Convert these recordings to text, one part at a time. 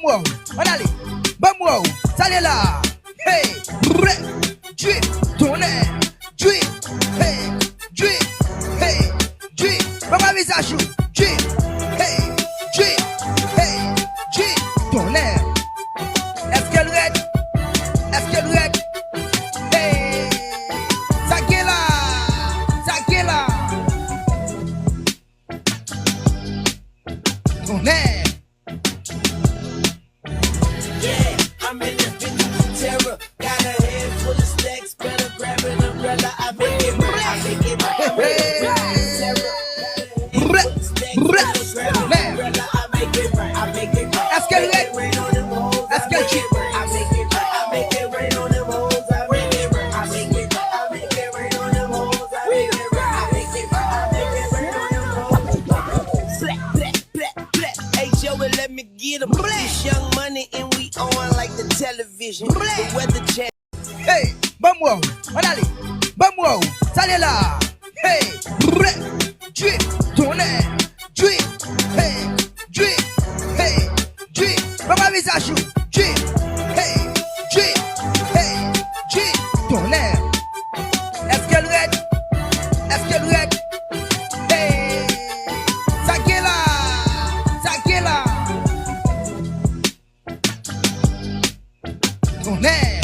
wow, allez, bam wow, salut là, hey, drip, tonnerre, drip, hey, bam ma visage, drip, hey, tonnerre. Est-ce qu'elle red? Est-ce qu'elle red? Hey, ça qui est là, tonnerre. Yeah, I'm in the bitch terror. Got a head full of stacks. Better grab an umbrella. I make it right. I make it right. I'm in the bitch terror. Got a head full of stacks. Better grab an umbrella. I make it right. I make it right. Est-ce qu'elle red? Rain on them hoes. Est-ce qu'elle cheat? I make it right. I make it rain on them hoes. I make it right. I make it right. I make it rain on them hoes. I make it right. I make it right. I make it rain on them hoes. Black. Hey Joey, let me get 'em. This young money and we on like the television. The weather channel. Hey, bam wow, allez, bam wow, salut là, hey, drip, tonnerre, drip, hey, bam ma visage, drip, hey, tonnerre. Est-ce qu'elle red? Est-ce qu'elle red? Hey, ça qui est là, tonnerre.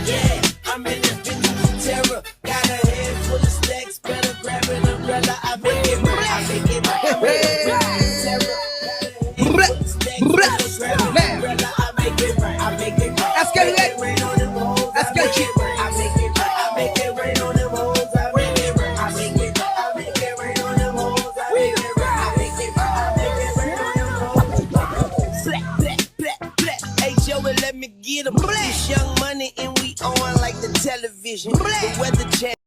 Yeah, I'm in the bitch terror. Got a head full of stacks. Better grab an umbrella. I make it right. I make it right. I'm in the bitch terror. Got a head full of stacks. Better grab an umbrella. I make it right. I make it right. Est-ce qu'elle red? Rain on them hoes. Est-ce qu'elle cheat? I make it right. I make it rain on them hoes. I make it right. I make it right. I make it rain on them hoes. I make it right. I make it right. I make it rain on them hoes. Black. Hey Joey, let me get 'em. This young money and we on like the television. The weather channel.